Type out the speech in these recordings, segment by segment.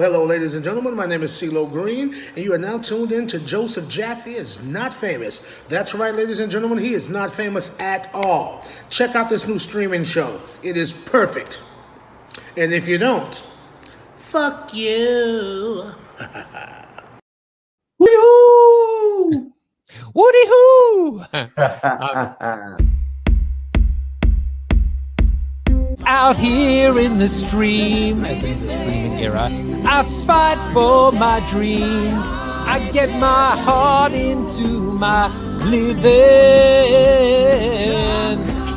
Hello, ladies and gentlemen. My name is CeeLo Green, and you are now tuned in to Joseph Jaffe is Not Famous. That's right, ladies and gentlemen. He is not famous at all. Check out this new streaming show. It is perfect. And if you don't, fuck you. Woo-hoo! Woody-hoo! Out here in the stream, as in the streaming era, I fight for my dreams. I get my heart into my living.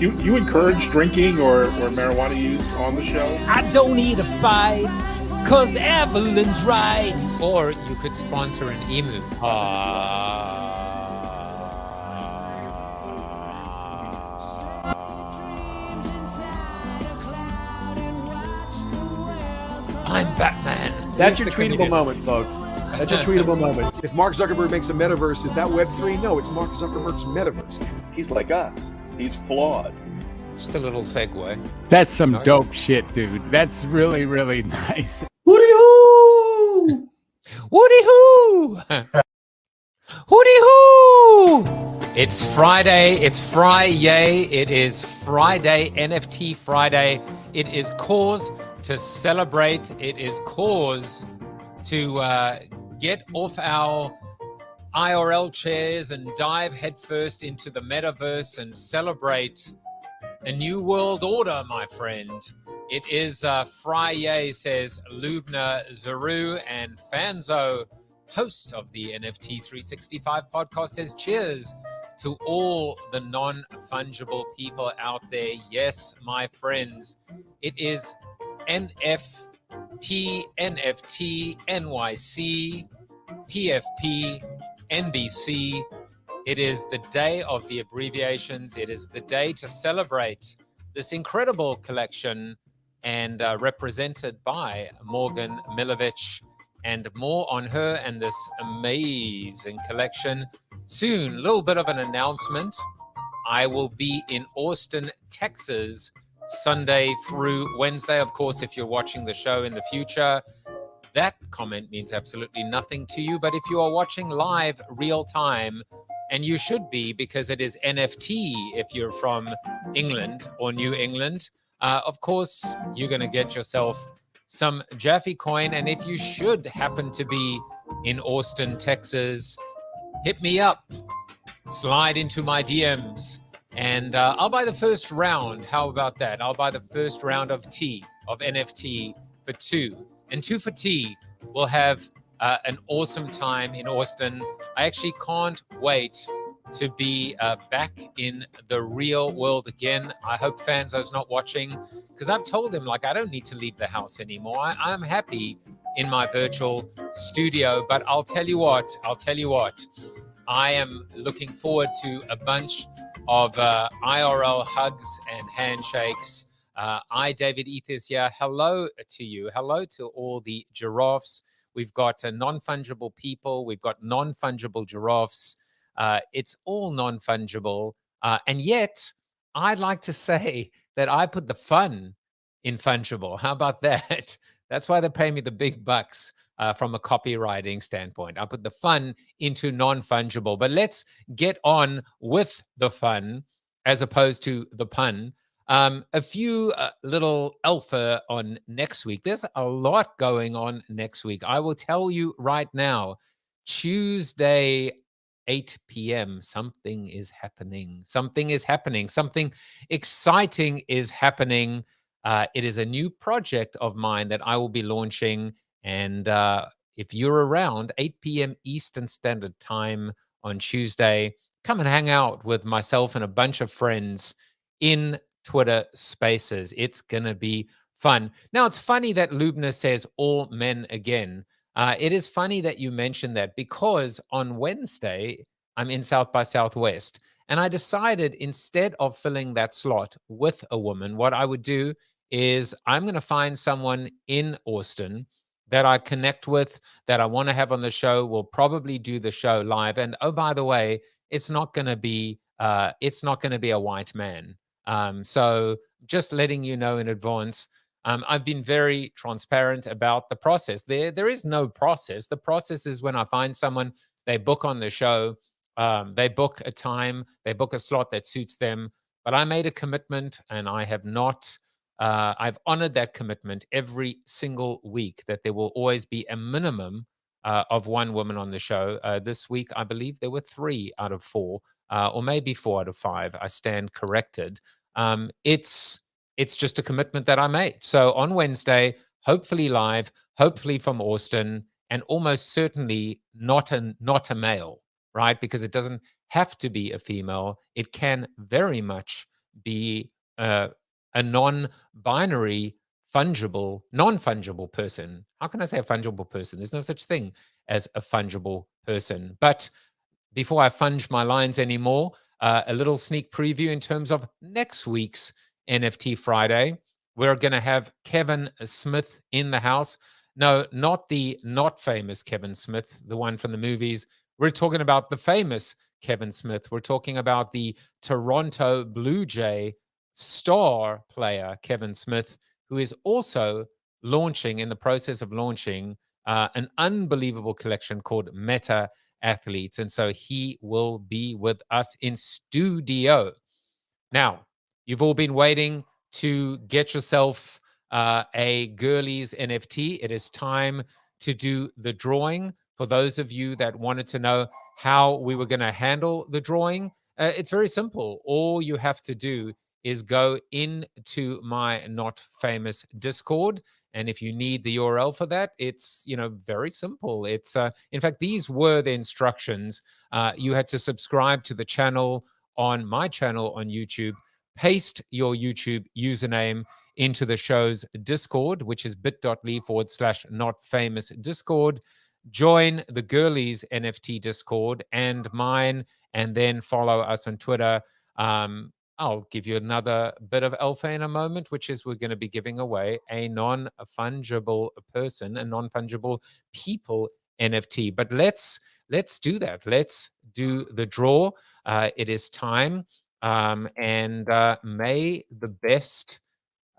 You encourage drinking or marijuana use on the show? I don't need a fight, cause Evelyn's right. Or you could sponsor an emu. I'm Batman. That's your tweetable moment, folks. That's your tweetable moment. If Mark Zuckerberg makes a metaverse, is that Web3? No, it's Mark Zuckerberg's metaverse. He's like us. He's flawed. Just a little segue. That's some dope shit, dude. That's really, really nice. Woody-hoo! Woody-hoo! Woody-hoo! It's Friday. It's Fry-yay. It is Friday, NFT Friday. It is cause to celebrate. It is cause to get off our IRL chairs and dive headfirst into the metaverse and celebrate a new world order, my friend. It is Fry-yay, says Lubna Zaru, and Fanzo, host of the NFT 365 podcast, says cheers to all the non-fungible people out there. Yes, my friends, it is NFP, NFT, NYC, PFP, NBC. It is the day of the abbreviations. It is the day to celebrate this incredible collection and represented by Morgan Milovich, and more on her and this amazing collection. Soon, a little bit of an announcement. I will be in Austin, Texas, Sunday through Wednesday. Of course, if you're watching the show in the future, that comment means absolutely nothing to you. But if you are watching live, real time, and you should be, because it is NFT if you're from England or New England, of course, you're going to get yourself some Jaffe coin. And if you should happen to be in Austin, Texas, hit me up, slide into my DMs, and I'll buy the first round. How about that? I'll buy the first round of NFT for two. And two for tea. We'll have an awesome time in Austin. I actually can't wait to be back in the real world again. I hope Fanzo's not watching, because I've told him, like, I don't need to leave the house anymore. I'm happy in my virtual studio. But I'll tell you what, I am looking forward to a bunch of IRL hugs and handshakes. David Ethers here. Hello to you. Hello to all the giraffes. We've got non-fungible people. We've got non-fungible giraffes. It's all non-fungible. And yet, I'd like to say that I put the fun in fungible. How about that? That's why they pay me the big bucks from a copywriting standpoint. I put the fun into non-fungible. But let's get on with the fun as opposed to the pun. A few little alpha on next week. There's a lot going on next week. I will tell you right now, Tuesday, 8 p.m., something is happening. Something is happening. Something exciting is happening. It is a new project of mine that I will be launching. And if you're around 8 p.m. Eastern Standard Time on Tuesday, come and hang out with myself and a bunch of friends in Twitter Spaces. It's going to be fun. Now, it's funny that Lubna says all men again. It is funny that you mentioned that, because on Wednesday, I'm in South by Southwest, and I decided, instead of filling that slot with a woman, what I would do is I'm going to find someone in Austin that I connect with, that I want to have on the show. We'll probably do the show live. And oh, by the way, it's not going to be a white man. So just letting you know in advance. I've been very transparent about the process. There is no process. The process is when I find someone, they book on the show, they book a time, they book a slot that suits them. But I made a commitment, and I have not. I've honored that commitment every single week, that there will always be a minimum of one woman on the show. This week, I believe there were 3 out of 4, or maybe 4 out of 5. I stand corrected. It's just a commitment that I made. So on Wednesday, hopefully live, hopefully from Austin, and almost certainly not a male, right? Because it doesn't have to be a female. It can very much be a non-binary, non-fungible person. How can I say a fungible person? There's no such thing as a fungible person. But before I funge my lines anymore, a little sneak preview in terms of next week's NFT Friday. We're going to have Kevin Smith in the house. No, not the not famous Kevin Smith, the one from the movies. We're talking about the famous Kevin Smith. We're talking about the Toronto Blue Jay star player, Kevin Smith, who is also in the process of launching an unbelievable collection called Meta Athletes. And so he will be with us in studio. Now, you've all been waiting to get yourself a Girlies NFT. It is time to do the drawing. For those of you that wanted to know how we were going to handle the drawing, it's very simple. All you have to do is go into my Not Famous Discord. And if you need the URL for that, it's very simple. It's in fact, these were the instructions. You had to subscribe to the channel on my channel on YouTube, paste your YouTube username into the show's Discord, which is bit.ly/notfamousdiscord. Join the Girlies NFT Discord and mine, and then follow us on Twitter. I'll give you another bit of alpha in a moment, which is we're going to be giving away a non-fungible person, a non-fungible people NFT. But let's do that. Let's do the draw. It is time. And may the best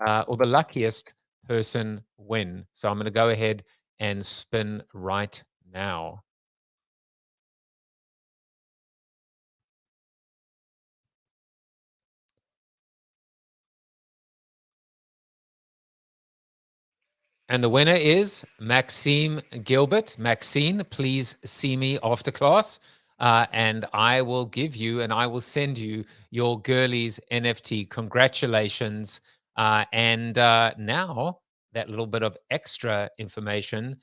or the luckiest person win. So I'm going to go ahead and spin right now. And the winner is Maxime Gilbert. Maxine, please see me after class, and I will give you and I will send you your Girlies NFT. Congratulations. And now, that little bit of extra information,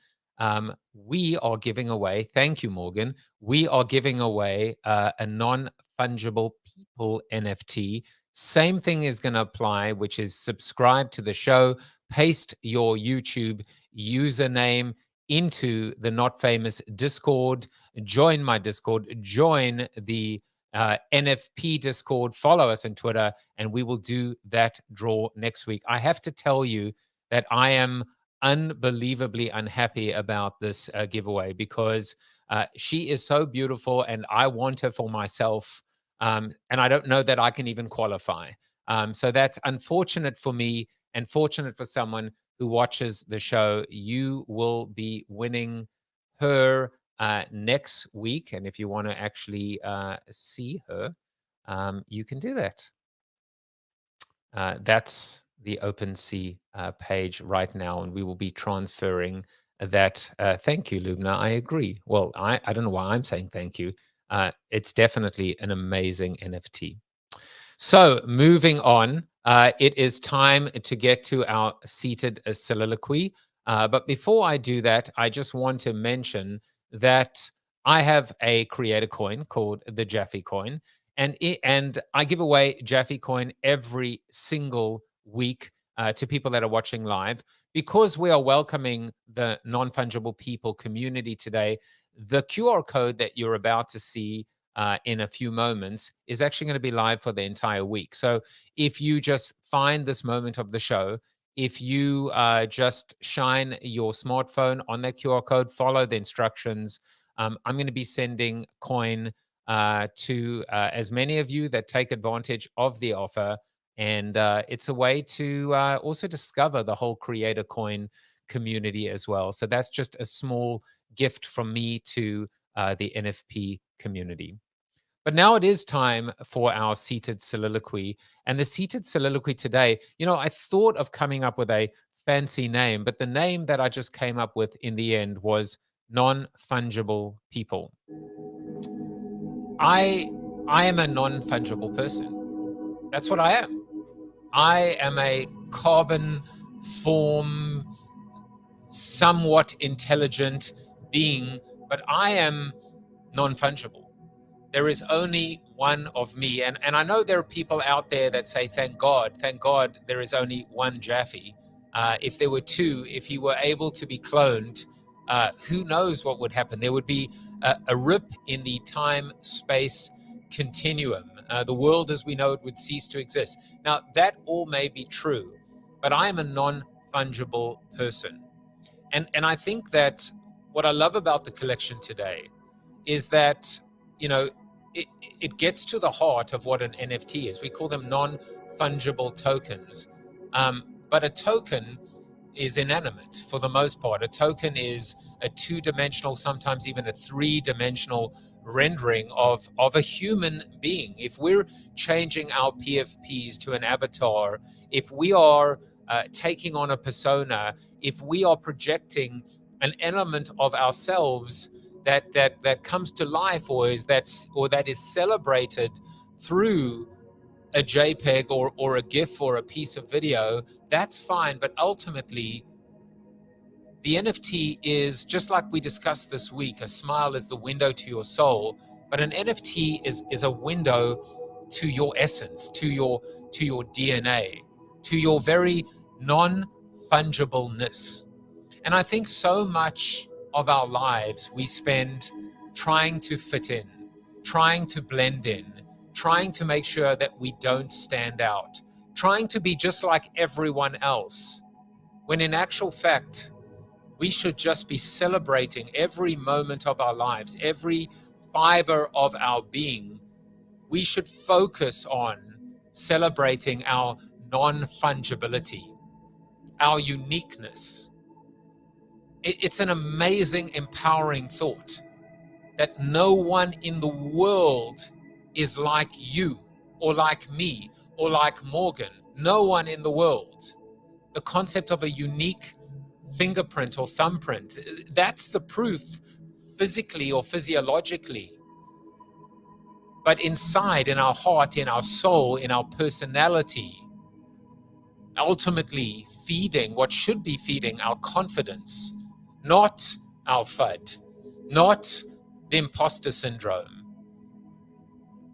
we are giving away, thank you, Morgan, we are giving away a non-fungible people NFT. Same thing is going to apply, which is subscribe to the show, paste your YouTube username into the Not Famous Discord, join my Discord, join the NFP Discord, follow us on Twitter, and we will do that draw next week. I have to tell you that I am unbelievably unhappy about this giveaway, because she is so beautiful and I want her for myself. And I don't know that I can even qualify. So that's unfortunate for me and fortunate for someone who watches the show. You will be winning her next week. And if you want to actually see her, you can do that. That's the OpenSea page right now, and we will be transferring that. Thank you, Lubna. I agree. Well, I don't know why I'm saying thank you. It's definitely an amazing NFT. So moving on, it is time to get to our seated soliloquy. But before I do that, I just want to mention that I have a creator coin called the Jaffe coin. And I give away Jaffe coin every single week to people that are watching live. Because we are welcoming the non-fungible people community today, the QR code that you're about to see in a few moments is actually going to be live for the entire week. So if you just find this moment of the show, if you just shine your smartphone on that QR code, follow the instructions, I'm going to be sending coin to as many of you that take advantage of the offer. And it's a way to also discover the whole Creator Coin community as well. So that's just a small gift from me to the NFP community. But now it is time for our seated soliloquy. And the seated soliloquy today, I thought of coming up with a fancy name, but the name that I just came up with in the end was Non Fungible People. I am a non-fungible person. That's what I am. I am a carbon form, somewhat intelligent being, but I am non-fungible. There is only one of me. And I know there are people out there that say, thank God there is only one Jaffe. If there were two, if he were able to be cloned, who knows what would happen? There would be a rip in the time-space continuum. The world as we know it would cease to exist. Now, that all may be true, but I am a non-fungible person. And I think that what I love about the collection today is that, it gets to the heart of what an NFT is. We call them non-fungible tokens. But a token is inanimate for the most part. A token is a two-dimensional, sometimes even a three-dimensional rendering of a human being. If we're changing our PFPs to an avatar, if we are taking on a persona, if we are projecting an element of ourselves that comes to life or that is celebrated through a JPEG or a GIF or a piece of video, that's fine. But ultimately, the NFT is, just like we discussed this week, a smile is the window to your soul, but an NFT is a window to your essence, to your DNA, to your very non-fungibleness. And I think so much of our lives we spend trying to fit in, trying to blend in, trying to make sure that we don't stand out, trying to be just like everyone else, when in actual fact, we should just be celebrating every moment of our lives, every fiber of our being. We should focus on celebrating our non-fungibility, our uniqueness. It's an amazing, empowering thought that no one in the world is like you or like me or like Morgan. No one in the world. The concept of a unique fingerprint or thumbprint, that's the proof physically or physiologically. But inside, in our heart, in our soul, in our personality, ultimately feeding what should be feeding our confidence, not our FUD, not the imposter syndrome.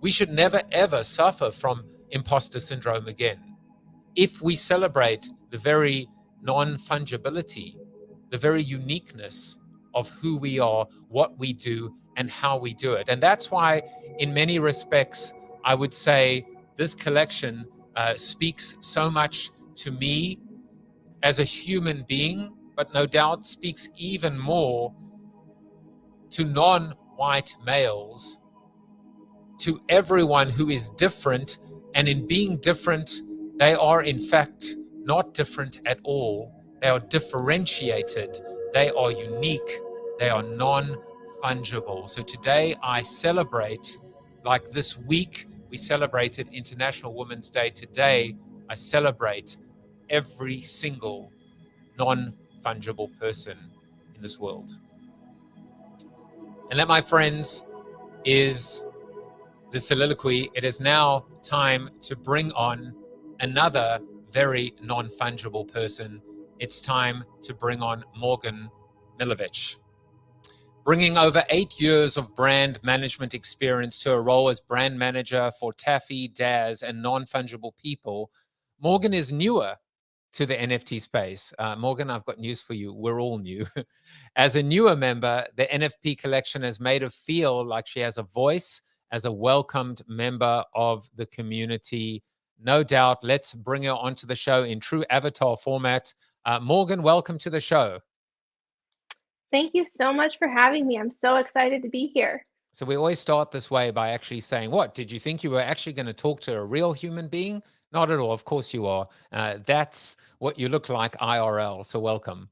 We should never, ever suffer from imposter syndrome again if we celebrate the very non-fungibility, the very uniqueness of who we are, what we do, and how we do it. And that's why, in many respects, I would say this collection speaks so much to me as a human being, but no doubt speaks even more to non-white males, to everyone who is different. And in being different, they are in fact not different at all. They are differentiated. They are unique. They are non-fungible. So today I celebrate, like this week we celebrated International Women's Day. Today I celebrate every single non-fungible person in this world. And that, my friends, is the soliloquy. It is now time to bring on another very non-fungible person. It's time to bring on Morgan Milovich. Bringing over 8 years of brand management experience to a role as brand manager for Taffy, Daz, and Non Fungible People, Morgan is newer to the NFT space. Morgan, I've got news for you. We're all new. As a newer member, the NFP collection has made her feel like she has a voice as a welcomed member of the community. No doubt. Let's bring her onto the show in true avatar format. Morgan, welcome to the show. Thank you so much for having me. I'm so excited to be here. So we always start this way by actually saying, what, did you think you were actually going to talk to a real human being? Not at all. Of course you are. That's what you look like IRL. So welcome.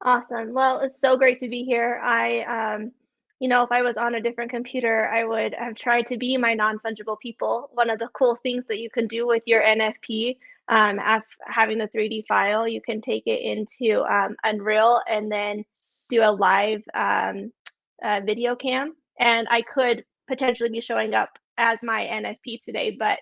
Awesome. Well, it's so great to be here. If I was on a different computer, I would have tried to be my non-fungible people. One of the cool things that you can do with your NFP, having the 3D file, you can take it into Unreal and then do a live video cam. And I could potentially be showing up as my NFP today, but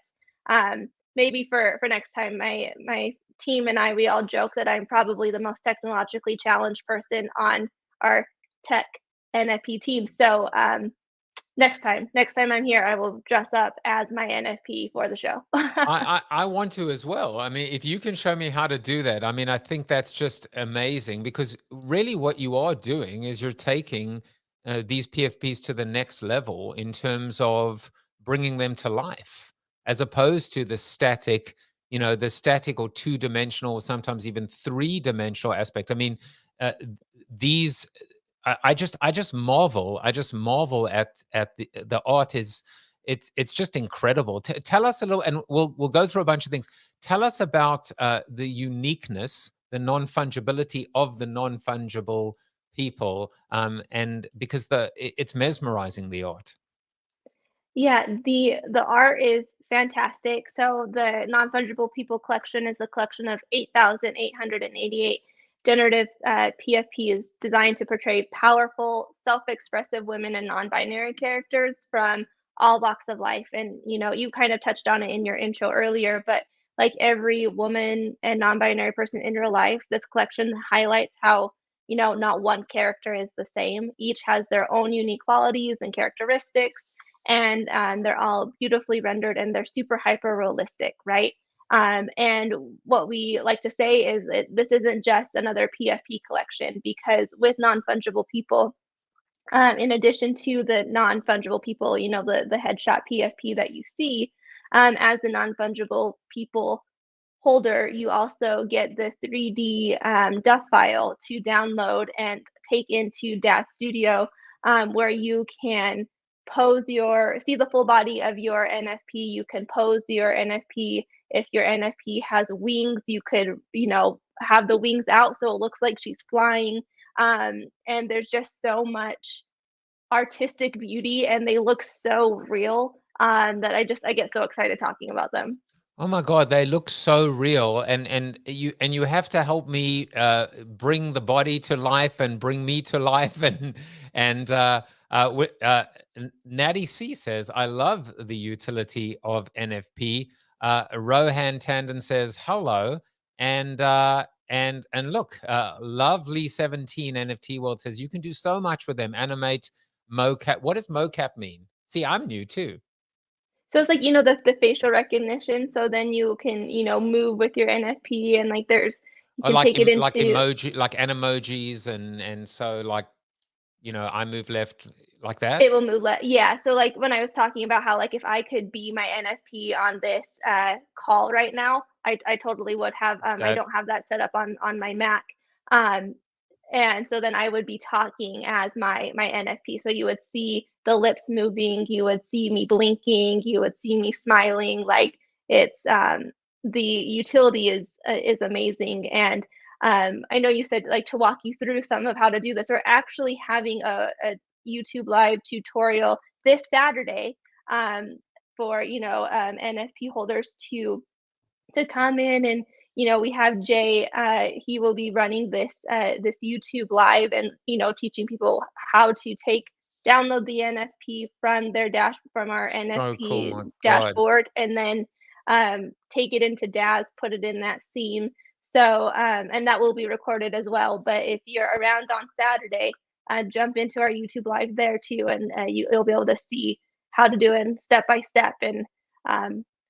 maybe for next time, my team and we all joke that I'm probably the most technologically challenged person on our tech NFP team. So next time I'm here, I will dress up as my NFP for the show. I want to as well. I mean, if you can show me how to do that, I mean, I think that's just amazing, because really what you are doing is you're taking these PFPs to the next level in terms of bringing them to life, as opposed to the static, the static or two-dimensional, or sometimes even three-dimensional aspect. I mean, these, I just marvel. I just marvel at the art. It's just incredible. Tell us a little, and we'll go through a bunch of things. Tell us about the uniqueness, the non-fungibility of the non-fungible people, and because it's mesmerizing, the art. Yeah, the art is fantastic. So the non-fungible people collection is a collection of 8,888 generative PFPs designed to portray powerful, self-expressive women and non-binary characters from all walks of life. And you kind of touched on it in your intro earlier, but like every woman and non-binary person in your life, this collection highlights how not one character is the same. Each has their own unique qualities and characteristics, and they're all beautifully rendered, and they're super hyper realistic, right? And what we like to say is that this isn't just another PFP collection, because with non-fungible people, in addition to the non-fungible people, the headshot PFP that you see, as the non-fungible people holder, you also get the 3D DUF file to download and take into DAZ Studio, where you can see the full body of your NFP. You can pose your NFP. If your NFP has wings, you could, have the wings out so it looks like she's flying. And there's just so much artistic beauty, and they look so real, that I get so excited talking about them. Oh my God, they look so real, and you have to help me bring the body to life and bring me to life, and Natty C says, I love the utility of NFP. Rohan Tandon says hello, and look, lovely 17 NFT World says you can do so much with them. Animate, mocap. What does mocap mean? See, I'm new too. So it's like, the facial recognition. So then you can, move with your NFP, and like you can take it into like emoji, like animojis, and so like, I move left like that. It will move left. Yeah. So like when I was talking about how like if I could be my NFP on this call right now, I totally would have. I don't have that set up on my Mac. And so then I would be talking as my NFP. So you would see the lips moving, you would see me blinking, you would see me smiling. Like it's the utility is amazing. And I know you said like to walk you through some of how to do this. We're actually having a YouTube live tutorial this Saturday for NFP holders to come in, and we have Jay. He will be running this YouTube live, and teaching people how to download the NFP from our So NFP cool, dashboard, and then take it into DAZ, put it in that scene. So and that will be recorded as well. But if you're around on Saturday, jump into our YouTube live there too, and you'll be able to see how to do it step by step. And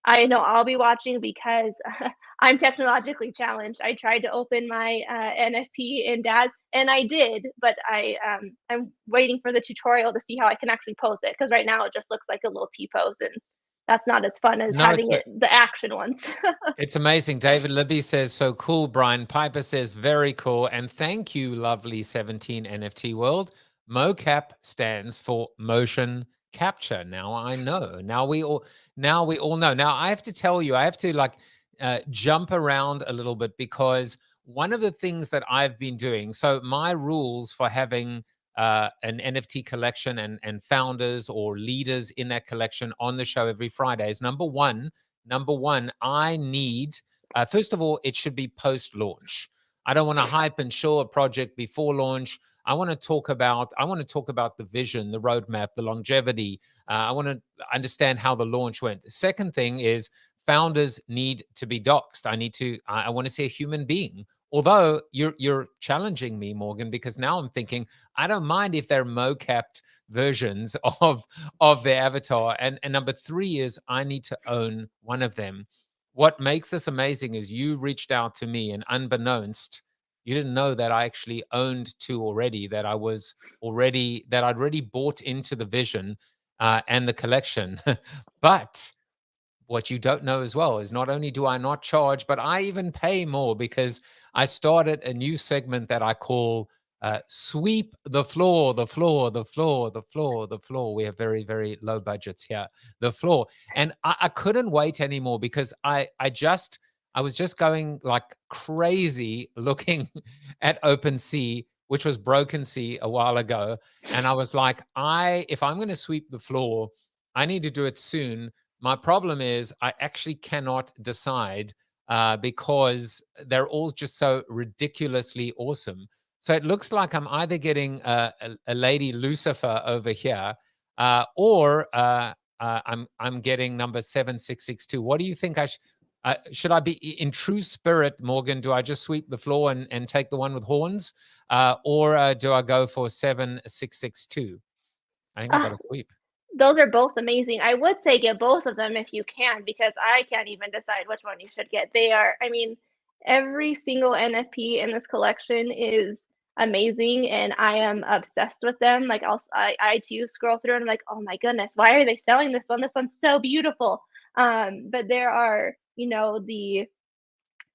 I know I'll be watching because I'm technologically challenged. I tried to open my NFP in DAZ, and I did, but I'm waiting for the tutorial to see how I can actually pose it, because right now it just looks like a little T pose, and that's not as fun as No, having it the action ones. it's amazing. David Libby says, so cool. Brian Piper says, very cool. And thank you, lovely 17 NFT world. MoCap stands for motion capture. Now I know. Now we all know. Now I have to tell you, I have to like jump around a little bit, because one of the things that I've been doing, so my rules for having an NFT collection and founders or leaders in that collection on the show every Friday is number one, I need, first of all, it should be post-launch. I don't want to hype and show a project before launch. I want to talk about the vision, the roadmap, the longevity. I want to understand how the launch went. The second thing is founders need to be doxed. I want to see a human being. Although you're challenging me, Morgan, because now I'm thinking I don't mind if they're mo-capped versions of their avatar. And number three is I need to own one of them. What makes this amazing is you reached out to me, and unbeknownst, you didn't know that I actually owned two already, that I'd already bought into the vision and the collection. But what you don't know as well is not only do I not charge, but I even pay more, because I started a new segment that I call sweep the floor, the floor, the floor, the floor, the floor. We have very, very low budgets here. The floor. And I couldn't wait anymore, because I was just going like crazy looking at OpenSea, which was Broken Sea a while ago. And I was like, if I'm going to sweep the floor, I need to do it soon. My problem is I actually cannot decide because they're all just so ridiculously awesome. So it looks like I'm either getting a Lady Lucifer over here, or I'm getting number 7662. What do you think should I be in true spirit, Morgan? Do I just sweep the floor and take the one with horns, or do I go for 7662? I think I got to sweep. Those are both amazing. I would say get both of them if you can, because I can't even decide which one you should get. I mean, every single NFP in this collection is amazing, and I am obsessed with them. Like I too scroll through and I'm like, oh my goodness, why are they selling this one? This one's so beautiful. But there are, the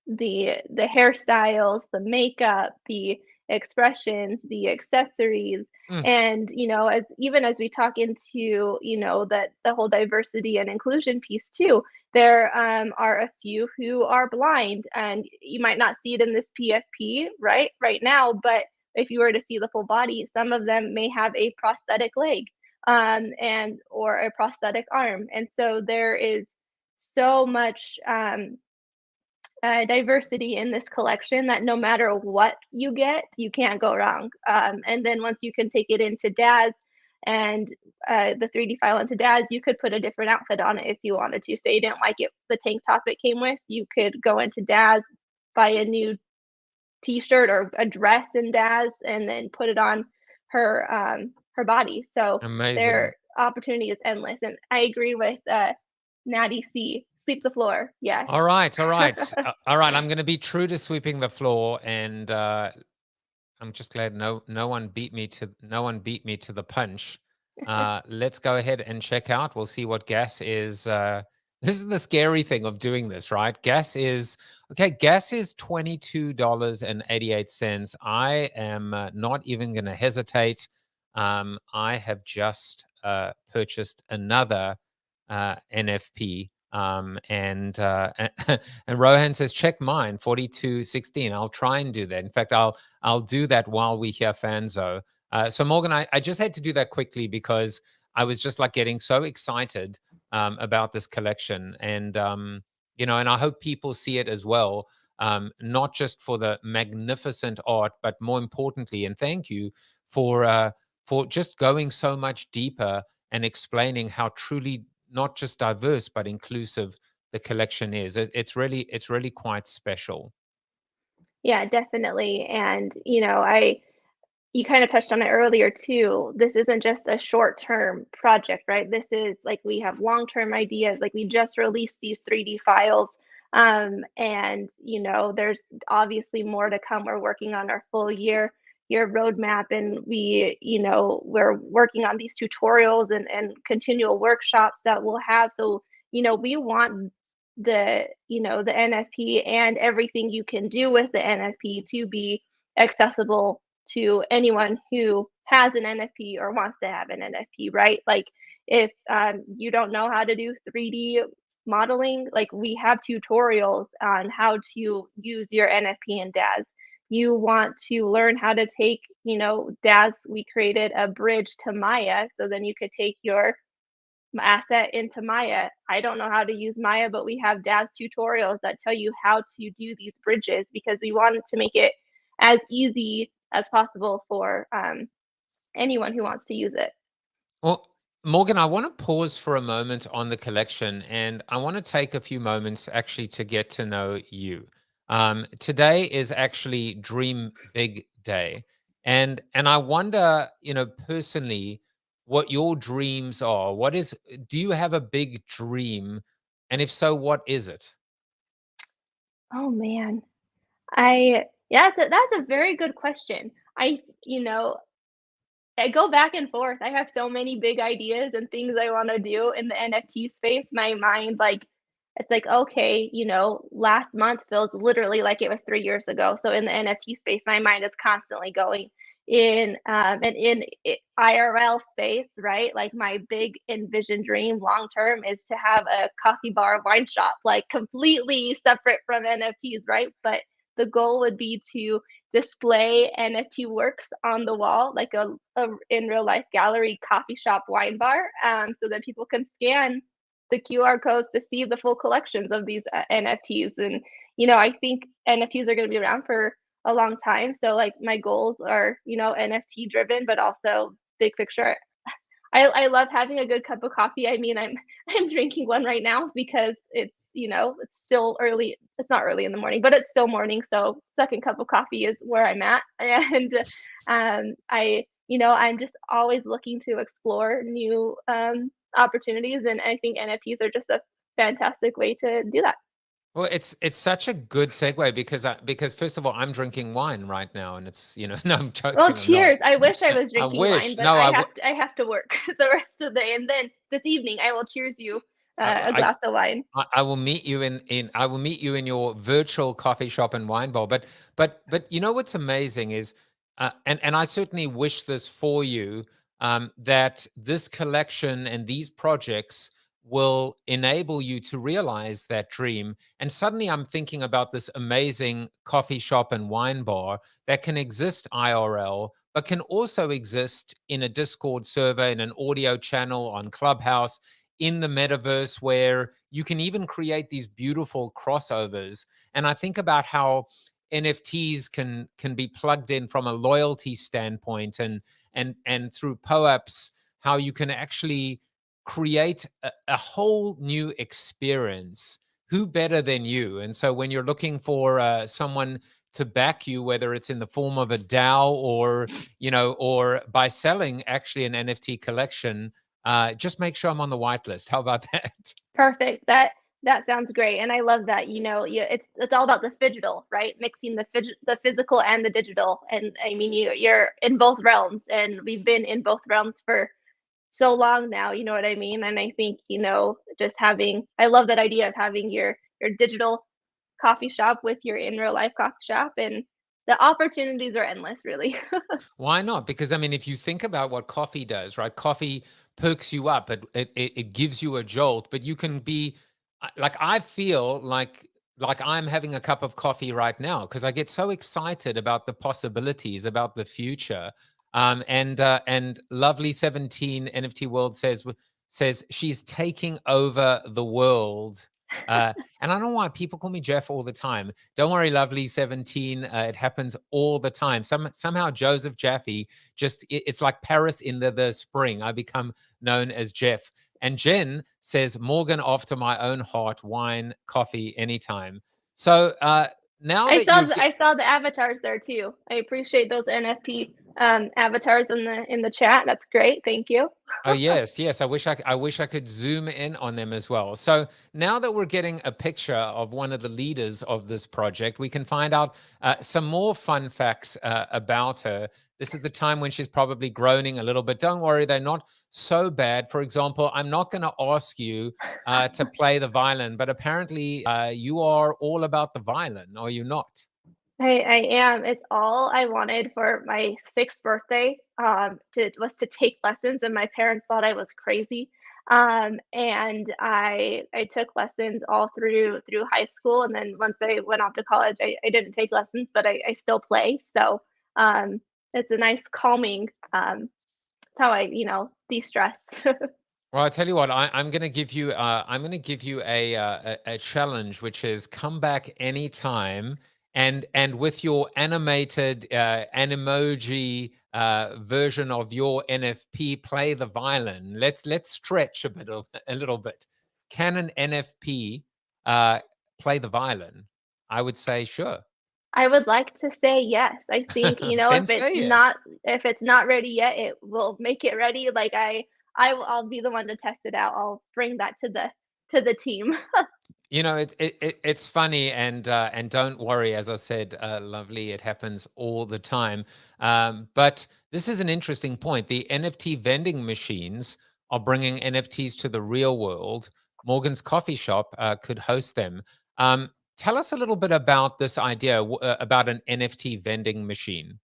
hairstyles, the makeup, the expressions, the accessories, and as we talk into that the whole diversity and inclusion piece too, there are a few who are blind, and you might not see it in this PFP right now, but if you were to see the full body, some of them may have a prosthetic leg or a prosthetic arm, and so there is so much diversity in this collection that no matter what you get, you can't go wrong. And then once you can take it into DAZ and the 3D file into DAZ, you could put a different outfit on it if you wanted to. Say you didn't like it, the tank top it came with, you could go into DAZ, buy a new t-shirt or a dress in DAZ, and then put it on her body. So their opportunity is endless. And I agree with Natty C. Sweep the floor. Yeah. All right. All right. I'm going to be true to sweeping the floor, and I'm just glad no one beat me to the punch. Let's go ahead and check out. We'll see what gas is. This is the scary thing of doing this, right? Gas is $22.88. I am not even going to hesitate. I have just purchased another NFP. And Rohan says, check mine, 4216. I'll try and do that. In fact, I'll do that while we hear Fanzo. So Morgan, I just had to do that quickly because I was just like getting so excited about this collection, and and I hope people see it as well, not just for the magnificent art, but more importantly, and thank you for just going so much deeper and explaining how truly not just diverse but inclusive the collection is. It's really quite special. Yeah, definitely. And you kind of touched on it earlier too. This isn't just a short-term project, right? This is like we have long-term ideas. Like we just released these 3D files, and there's obviously more to come. We're working on our full year roadmap, and we're working on these tutorials and continual workshops that we'll have. So we want the NFP and everything you can do with the NFP to be accessible to anyone who has an NFP or wants to have an NFP, right? Like if you don't know how to do 3D modeling, like we have tutorials on how to use your NFP in DAZ. You want to learn how to take, DAZ, we created a bridge to Maya, so then you could take your asset into Maya. I don't know how to use Maya, but we have DAZ tutorials that tell you how to do these bridges because we wanted to make it as easy as possible for anyone who wants to use it. Well, Morgan, I want to pause for a moment on the collection, and I want to take a few moments actually to get to know you. Today is actually Dream Big Day, and I wonder, personally, what your dreams are. Do you have a big dream, and if so, what is it? Oh man, that's a very good question. I go back and forth. I have so many big ideas and things I want to do in the NFT space. My mind, it's like, okay, last month feels literally like it was 3 years ago. So in the NFT space, my mind is constantly going in, and in IRL space, right? Like my big envision dream long term is to have a coffee bar wine shop, like completely separate from NFTs, right? But the goal would be to display NFT works on the wall, like a in real life gallery coffee shop wine bar, so that people can scan the QR codes to see the full collections of these NFTs. And I think NFTs are going to be around for a long time. So like my goals are NFT driven, but also big picture. I love having a good cup of coffee. I mean, I'm drinking one right now because it's it's still early. It's not early in the morning, but it's still morning. So second cup of coffee is where I'm at, and I'm just always looking to explore new opportunities, and I think NFTs are just a fantastic way to do that. Well, it's such a good segue because first of all, I'm drinking wine right now, and it's no, I'm joking. Well, I'm not. cheers. I wish I was I drinking wish. wine, but No, I have to work the rest of the day, and then this evening I will cheers you a glass of wine. I will meet you I will meet you in your virtual coffee shop and wine bar. But what's amazing is, and I certainly wish this for you, that this collection and these projects will enable you to realize that dream. And suddenly I'm thinking about this amazing coffee shop and wine bar that can exist IRL, but can also exist in a Discord server, in an audio channel, on Clubhouse, in the metaverse, where you can even create these beautiful crossovers. And I think about how NFTs can be plugged in from a loyalty standpoint, and through POAPs, how you can actually create a whole new experience. Who better than you? And so when you're looking for someone to back you, whether it's in the form of a DAO or by selling actually an NFT collection, just make sure I'm on the whitelist. How about that? Perfect. That sounds great, and I love that. It's all about the phygital, right? Mixing the physical and the digital. And I mean, you're in both realms, and we've been in both realms for so long now. You know what I mean? And I think I love that idea of having your digital coffee shop with your in real life coffee shop, and the opportunities are endless, really. Why not? Because I mean, if you think about what coffee does, right? Coffee perks you up. It gives you a jolt, but you can be like, I feel like I'm having a cup of coffee right now because I get so excited about the possibilities, about the future. And Lovely 17 NFT World says she's taking over the world. And I don't know why people call me Jeff all the time. Don't worry, Lovely 17. It happens all the time. Somehow Joseph Jaffe, it's like Paris in the spring. I become known as Jeff. And Jen says, Morgan, after my own heart, wine, coffee, anytime. So now I saw the avatars there too. I appreciate those NFP avatars in the chat. That's great. Thank you. Oh yes, yes. I wish I could zoom in on them as well. So now that we're getting a picture of one of the leaders of this project, we can find out some more fun facts about her. This is the time when she's probably groaning a little bit. Don't worry, they're not so bad. For example, I'm not going to ask you to play the violin, but apparently you are all about the violin, are you not? I am. It's all I wanted for my 6th birthday, was to take lessons, and my parents thought I was crazy. And I took lessons all through high school, and then once I went off to college, I didn't take lessons, but I still play. So it's a nice calming. It's how I de-stress. Well, I tell you what, I'm going to give you a challenge, which is come back anytime and with your animated Animoji version of your NFP, play the violin. Let's stretch a little bit. Can an NFP play the violin? I would say sure. I would like to say yes. I think, Then if say it's yes. if it's not ready yet, it will make it ready. Like I'll be the one to test it out. I'll bring that to the team. It's funny, and don't worry, as I said, lovely, it happens all the time. But this is an interesting point. The NFT vending machines are bringing NFTs to the real world. Morgan's coffee shop could host them. Tell us a little bit about this idea about an NFT vending machine.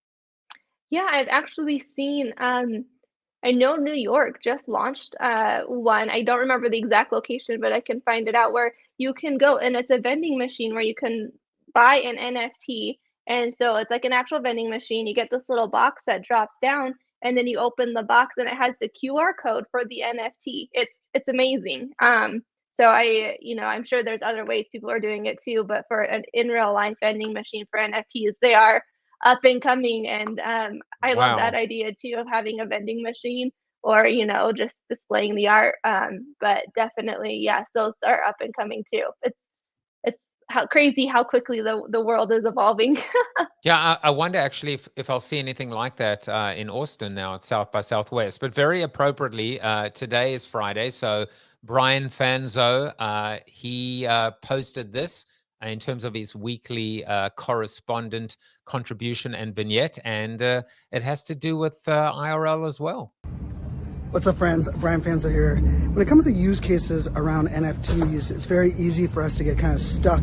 Yeah, I've actually seen, I know New York just launched one. I don't remember the exact location, but I can find it out, where you can go and it's a vending machine where you can buy an NFT. And so it's like an actual vending machine. You get this little box that drops down, and then you open the box and it has the QR code for the NFT. It's amazing. So I'm sure there's other ways people are doing it too, but for an in real life vending machine for NFTs, they are up and coming. And I love that Wow. idea too, of having a vending machine, or just displaying the art. But definitely, yes, those are up and coming too. It's how crazy how quickly the world is evolving. Yeah, I wonder actually if I'll see anything like that in Austin now at South by Southwest. But very appropriately, today is Friday, so Brian Fanzo, he posted this in terms of his weekly correspondent contribution and vignette, and it has to do with IRL as well. What's up, friends? Brian Fanzo here. When it comes to use cases around NFTs, it's very easy for us to get kind of stuck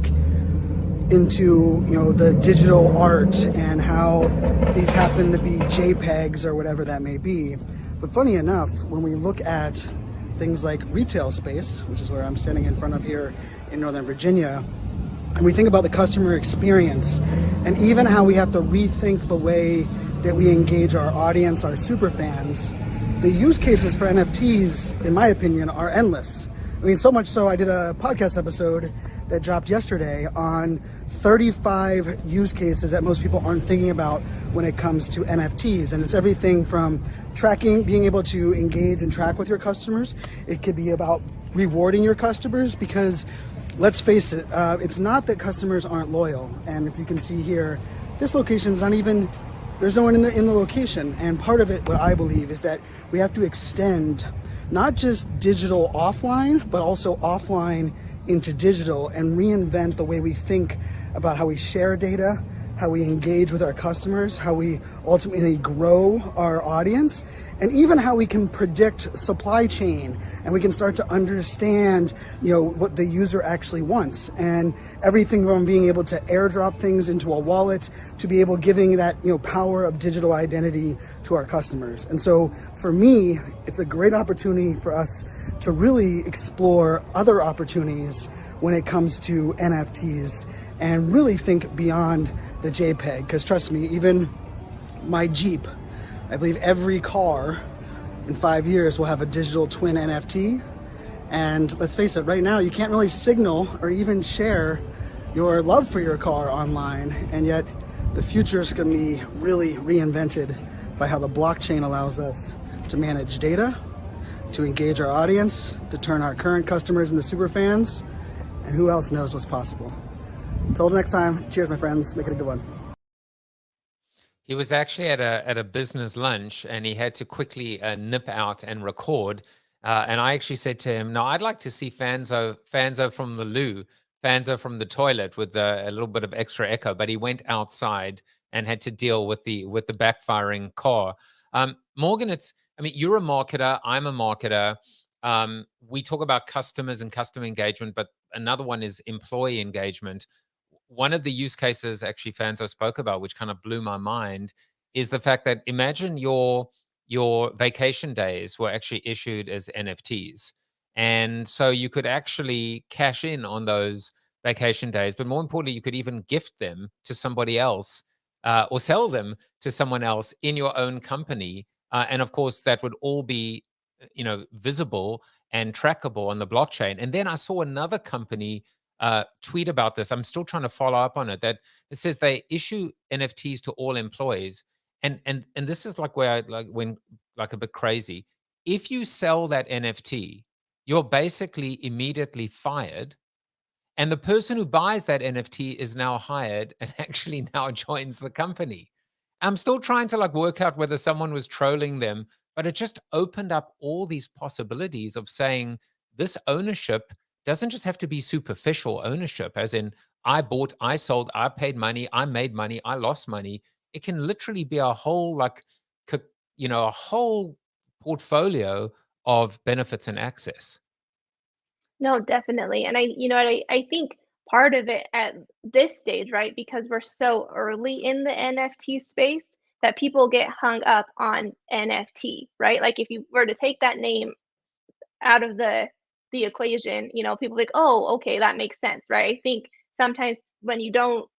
into the digital art and how these happen to be JPEGs or whatever that may be. But funny enough, when we look at things like retail space, which is where I'm standing in front of here in Northern Virginia, and we think about the customer experience and even how we have to rethink the way that we engage our audience, our super fans, the use cases for NFTs, in my opinion, are endless. I mean, so much so I did a podcast episode that dropped yesterday on 35 use cases that most people aren't thinking about when it comes to NFTs. And it's everything from tracking, being able to engage and track with your customers. It could be about rewarding your customers, because let's face it, it's not that customers aren't loyal. And if you can see here, this location is not even, there's no one in the location. And part of it, what I believe, is that we have to extend not just digital offline, but also offline into digital, and reinvent the way we think about how we share data, how we engage with our customers, how we ultimately grow our audience, and even how we can predict supply chain, and we can start to understand, what the user actually wants, and everything from being able to airdrop things into a wallet to be able giving that, power of digital identity to our customers. And so for me, it's a great opportunity for us to really explore other opportunities when it comes to NFTs and really think beyond the JPEG. Because trust me, even my Jeep, I believe every car in 5 years will have a digital twin NFT. And let's face it, right now you can't really signal or even share your love for your car online. And yet the future is going to be really reinvented by how the blockchain allows us to manage data, to engage our audience, to turn our current customers into super fans, and who else knows what's possible. Until next time, cheers, my friends. Make it a good one. He was actually at a business lunch, and he had to quickly nip out and record. And I actually said to him, "No, I'd like to see Fanzo from the loo, Fanzo from the toilet with a little bit of extra echo." But he went outside and had to deal with the backfiring car. Morgan, I mean, you're a marketer. I'm a marketer. We talk about customers and customer engagement, but another one is employee engagement. One of the use cases actually Fanzo spoke about, which kind of blew my mind, is the fact that imagine your vacation days were actually issued as NFTs. And so you could actually cash in on those vacation days, but more importantly, you could even gift them to somebody else, or sell them to someone else in your own company. And of course, that would all be, visible and trackable on the blockchain. And then I saw another company tweet about this. I'm still trying to follow up on it. That it says they issue NFTs to all employees, and this is like where I went like a bit crazy. If you sell that NFT, you're basically immediately fired, and the person who buys that NFT is now hired and actually now joins the company. I'm still trying to work out whether someone was trolling them, but it just opened up all these possibilities of saying this ownership doesn't just have to be superficial ownership, as in I bought, I sold, I paid money, I made money, I lost money. It can literally be a whole a whole portfolio of benefits and access. No, definitely. And I think part of it at this stage, right, because we're so early in the NFT space that people get hung up on NFT, right? Like if you were to take that name out of the equation, people like, oh, okay, that makes sense, right? I think sometimes when you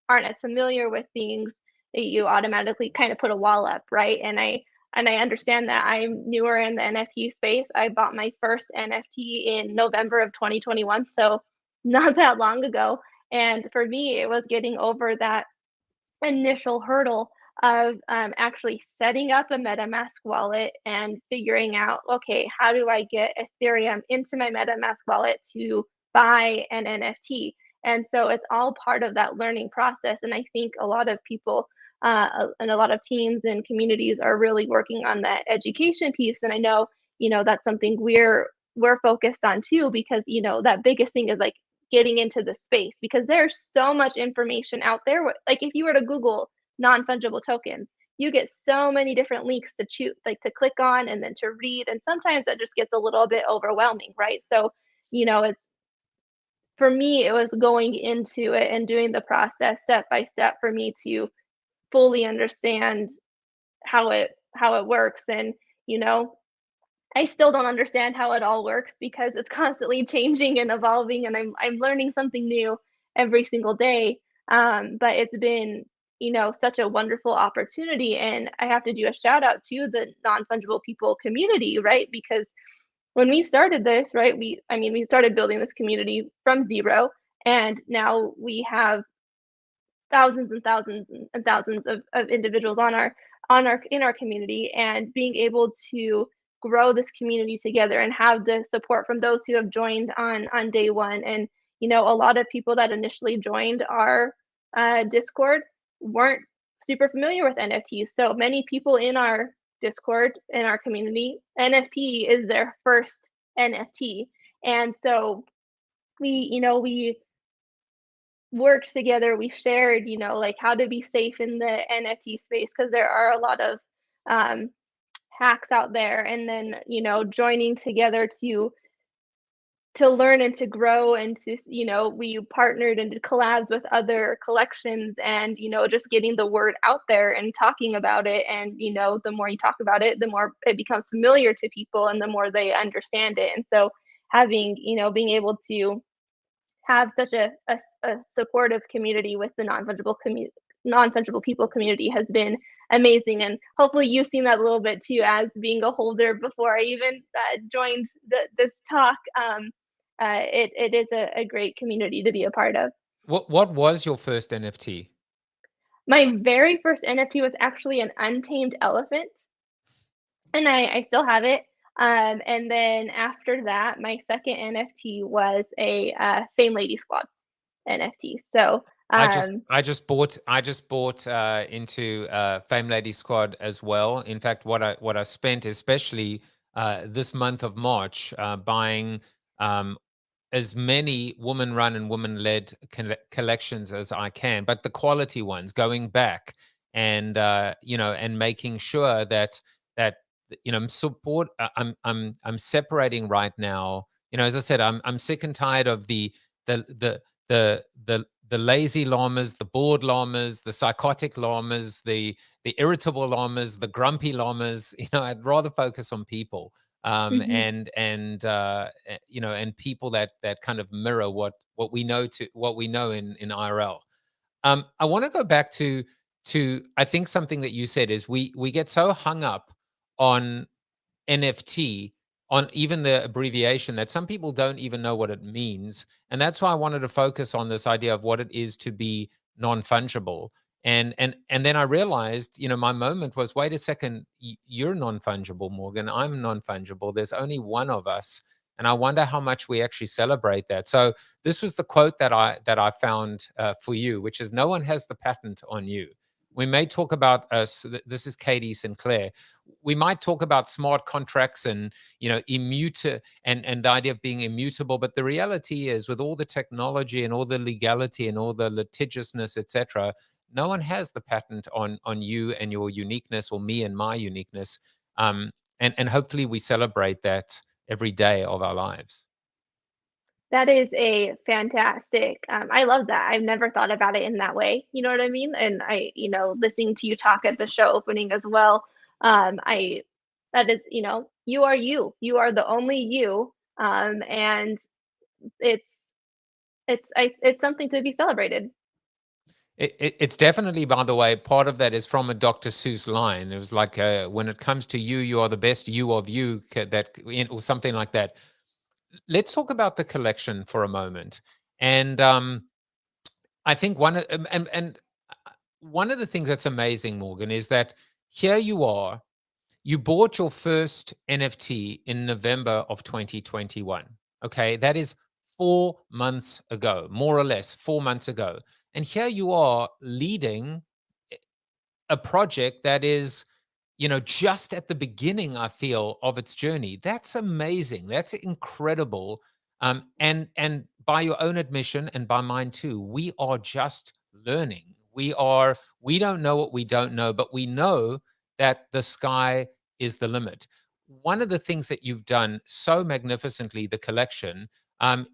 aren't as familiar with things, you automatically kind of put a wall up, right? And I understand that. I'm newer in the NFT space. I bought my first NFT in November of 2021, so not that long ago. And for me, it was getting over that initial hurdle of actually setting up a MetaMask wallet and figuring out, okay, how do I get Ethereum into my MetaMask wallet to buy an NFT? And so it's all part of that learning process. And I think a lot of people and a lot of teams and communities are really working on that education piece. And I know, that's something we're focused on too, because that biggest thing is like getting into the space, because there's so much information out there. Like if you were to Google non-fungible tokens, you get so many different links to choose, like to click on and then to read, and sometimes that just gets a little bit overwhelming, right? So it's, for me, it was going into it and doing the process step by step for me to fully understand how it works. And I still don't understand how it all works because it's constantly changing and evolving, and I'm learning something new every single day. But it's been, such a wonderful opportunity, and I have to do a shout out to the non-fungible people community, right? Because when we started this, right, we started building this community from zero, and now we have thousands and thousands and thousands of individuals in our community, and being able to grow this community together and have the support from those who have joined on day one. And a lot of people that initially joined our Discord weren't super familiar with NFTs. So many people in our Discord, in our community, NFT is their first NFT. And so we worked together. We shared, like how to be safe in the NFT space, because there are a lot of hacks out there. And then, joining together to learn and to grow, and to, we partnered and did collabs with other collections, and, just getting the word out there and talking about it. And, the more you talk about it, the more it becomes familiar to people and the more they understand it. And so having, being able to have such a supportive community with the non-fungible people community has been amazing. And hopefully you've seen that a little bit too, as being a holder before I even joined this talk. It is a great community to be a part of. What was your first NFT? My very first NFT was actually an untamed elephant, and I still have it. And then after that, my second NFT was a Fame Lady Squad NFT. So I just bought into Fame Lady Squad as well. In fact, what I spent, especially this month of March, buying as many woman-run and woman-led collections as I can, but the quality ones, going back and and making sure that I'm separating right now. As I said, I'm sick and tired of the the the lazy llamas, the bored llamas, the psychotic llamas, the irritable llamas, the grumpy llamas. I'd rather focus on people, Mhm. and people that kind of mirror what we know in IRL. I want to go back to I think something that you said is we get so hung up on NFT, on even the abbreviation, that some people don't even know what it means. And that's why I wanted to focus on this idea of what it is to be non-fungible. And then I realized, my moment was, wait a second, you're non-fungible, Morgan. I'm non-fungible. There's only one of us. And I wonder how much we actually celebrate that. So this was the quote that I found for you, which is, no one has the patent on you. We may talk about us. This is Katie Sinclair. We might talk about smart contracts and immutable, and the idea of being immutable, but the reality is, with all the technology and all the legality and all the litigiousness, etc., no one has the patent on you and your uniqueness, or me and my uniqueness. And hopefully we celebrate that every day of our lives. That is a fantastic, I love that. I've never thought about it in that way, you know what I mean? And listening to you talk at the show opening as well, I that is, you are you. You are the only you, and it's it's something to be celebrated. It's definitely, by the way, part of that is from a Dr. Seuss line. It was like, when it comes to you, you are the best you of you, or something like that. Let's talk about the collection for a moment. And I think one of the things that's amazing, Morgan, is that here you are. You bought your first NFT in November of 2021. Okay, that is 4 months ago, more or less 4 months ago. And here you are leading a project that is, just at the beginning, I feel, of its journey. That's amazing. That's incredible. And by your own admission, and by mine too, we are just learning. We don't know what we don't know, but we know that the sky is the limit. One of the things that you've done so magnificently, the collection,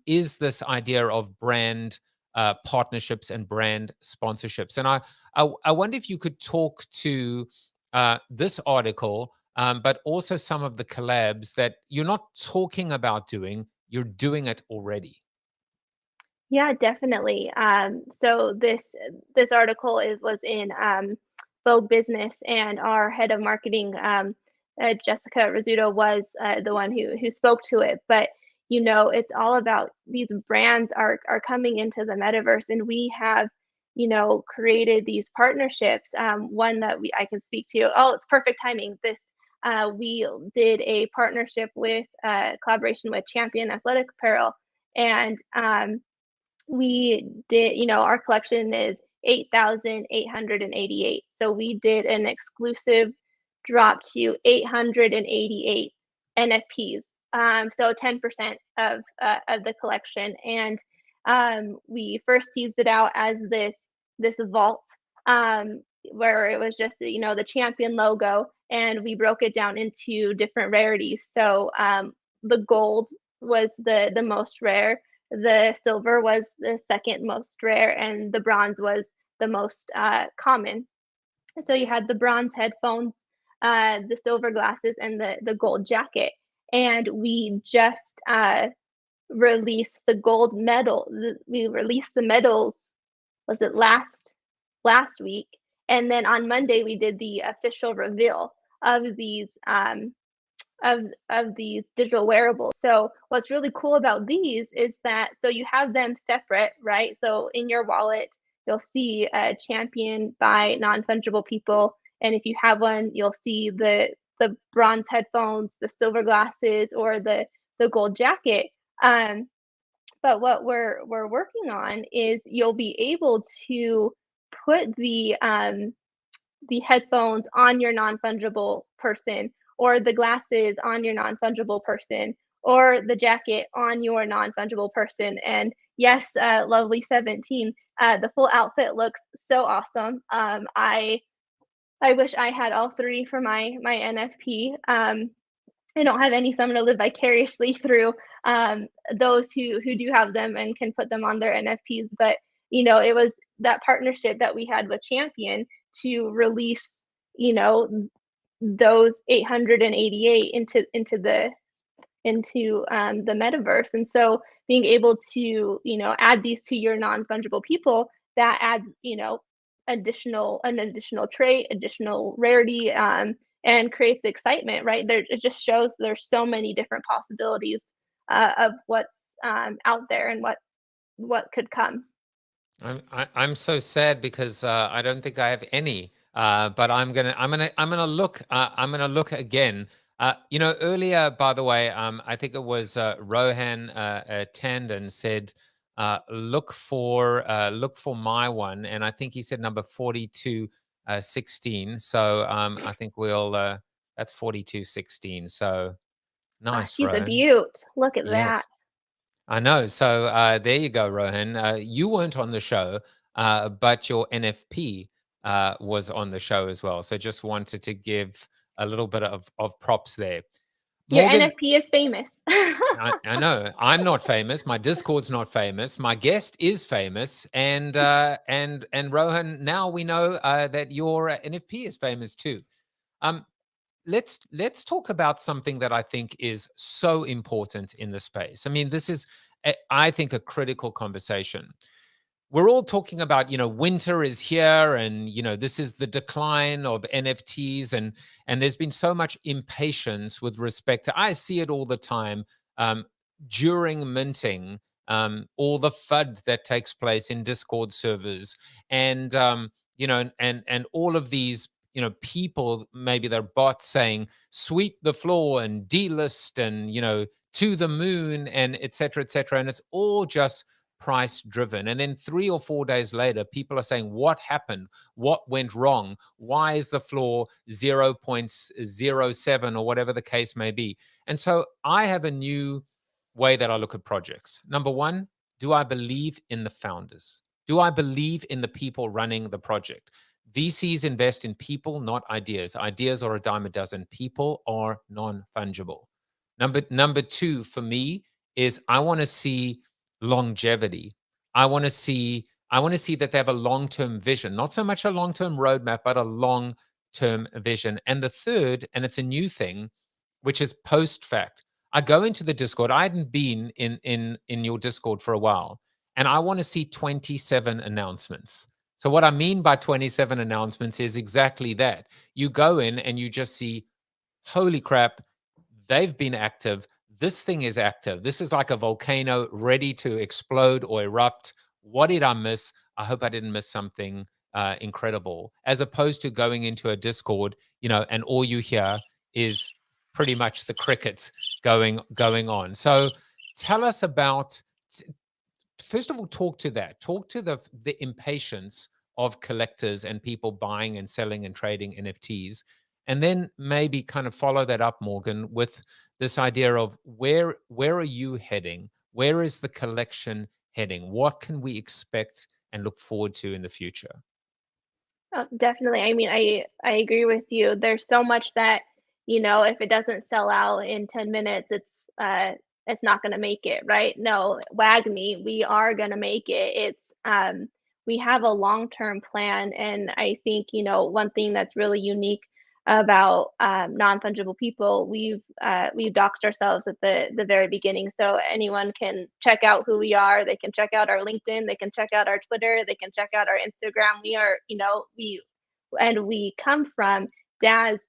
is this idea of brand partnerships and brand sponsorships. And I wonder if you could talk to this article, but also some of the collabs that you're not talking about doing, you're doing it already. Yeah, definitely. So this article was in Vogue Business, and our head of marketing, Jessica Rizzuto, was the one who spoke to it. But it's all about, these brands are coming into the metaverse, and we have created these partnerships. One that I can speak to. Oh, it's perfect timing. We did a partnership with collaboration with Champion Athletic Apparel, and we did, our collection is 8,888. So we did an exclusive drop to 888 NFPs. So 10% of the collection. And we first teased it out as this vault, where it was just, the Champion logo, and we broke it down into different rarities. So the gold was the most rare. The silver was the second most rare, and the bronze was the most common. So you had the bronze headphones, the silver glasses, and the gold jacket. And we just released the gold medal. We released the medals. Was it last week? And then on Monday we did the official reveal of these of these digital wearables. So what's really cool about these is that, so you have them separate, right? So in your wallet, you'll see a Champion by Non Fungible People, and if you have one, you'll see the bronze headphones, the silver glasses, or the gold jacket. But what we're working on is you'll be able to put the headphones on your non-fungible person, or the glasses on your non-fungible person, or the jacket on your non-fungible person. And yes, lovely 17, the full outfit looks so awesome. I wish I had all three for my NFP. I don't have any, so I'm going to live vicariously through those who do have them and can put them on their NFTs. But it was that partnership that we had with Champion to release those 888 into the metaverse. And so being able to add these to your non-fungible people, that adds an additional trait, additional rarity, and creates excitement, right? It just shows there's so many different possibilities of what's out there and what could come. I'm so sad because I don't think I have any. But I'm gonna look again. Earlier, by the way, I think it was Rohan Tandon said, look for my one, and I think he said number 4216. So I think we'll that's 4216. So nice, She's a Rohan. beaut. Look at Yes. that. I know. So there you go, Rohan. You weren't on the show, but your NFP was on the show as well. So just wanted to give a little bit of props there. Your Morgan, NFP is famous. I know. I'm not famous. My Discord's not famous. My guest is famous, and Rohan. Now we know that your NFP is famous too. Let's talk about something that I think is so important in the space. I mean, this is, I think, a critical conversation. We're all talking about, winter is here, and this is the decline of NFTs, and there's been so much impatience with respect to. I see it all the time during minting, all the FUD that takes place in Discord servers, and and all of these people, maybe they're bots saying sweep the floor and delist and to the moon and etc etc, and it's all just price driven. And then 3 or 4 days later, people are saying, what happened? What went wrong? Why is the floor 0.07 or whatever the case may be? And so I have a new way that I look at projects. Number one, do I believe in the founders? Do I believe in the people running the project? VCs invest in people, not ideas. Ideas are a dime a dozen. People are non-fungible. Number two for me is I want to see longevity. I want to see that they have a long-term vision, not so much a long-term roadmap, but a long-term vision. And the third, and it's a new thing, which is post-fact. I go into the Discord. I hadn't been in your Discord for a while, and I want to see 27 announcements. So what I mean by 27 announcements is exactly that. You go in and you just see, holy crap, they've been active. This thing is active. This is like a volcano ready to explode or erupt. What did I miss? I hope I didn't miss something incredible. As opposed to going into a Discord, and all you hear is pretty much the crickets going on. So tell us about, first of all, talk to the impatience of collectors and people buying and selling and trading NFTs. And then maybe kind of follow that up, Morgan, with this idea of where are you heading? Where is the collection heading? What can we expect and look forward to in the future? Oh, definitely. I mean, I agree with you. There's so much that, if it doesn't sell out in 10 minutes, it's not going to make it, right? No, WAGMI, we are going to make it. It's we have a long-term plan, and I think one thing that's really unique about non-fungible people, we've doxed ourselves at the very beginning, so anyone can check out who we are. They can check out our LinkedIn, they can check out our Twitter, they can check out our Instagram. We are we come from DAS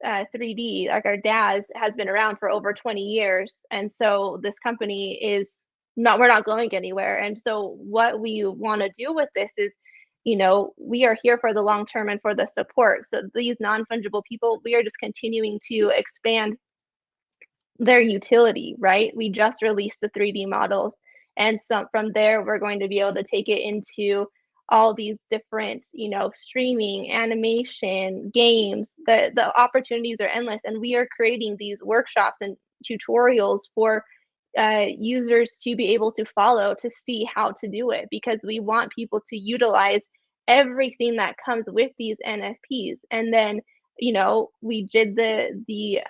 3D. Like, our DAS has been around for over 20 years, and so this company is not, we're not going anywhere. And so what we want to do with this is, we are here for the long term and for the support. So these non-fungible people, we are just continuing to expand their utility, right? We just released the 3D models, And so from there, we're going to be able to take it into all these different, streaming, animation, games. The opportunities are endless, and we are creating these workshops and tutorials for users to be able to follow to see how to do it, because we want people to utilize everything that comes with these NFTs. And then, we did the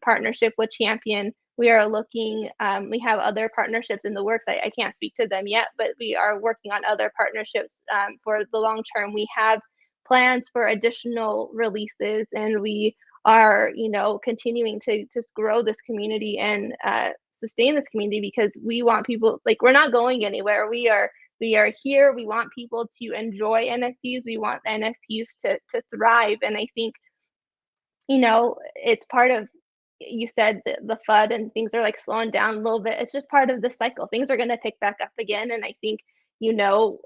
partnership with Champion. We are looking, we have other partnerships in the works. I can't speak to them yet, but we are working on other partnerships for the long term. We have plans for additional releases, and we are, continuing to just grow this community and sustain this community, because we want people, like, we're not going anywhere. We are here. We want people to enjoy NFTs. We want NFTs to thrive. And I think, it's part of, you said the FUD and things are like slowing down a little bit. It's just part of the cycle. Things are going to pick back up again. And I think, NFP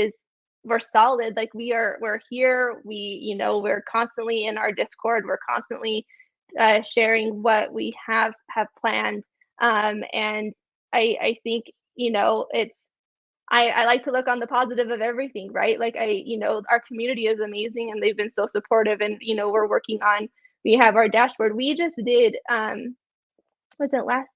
is, we're solid. Like, we're here. We're constantly in our Discord. We're constantly sharing what we have planned. And I think, it's, I like to look on the positive of everything, right? Like, our community is amazing, and they've been so supportive. And, we're working on, we have our dashboard. We just did, was it last?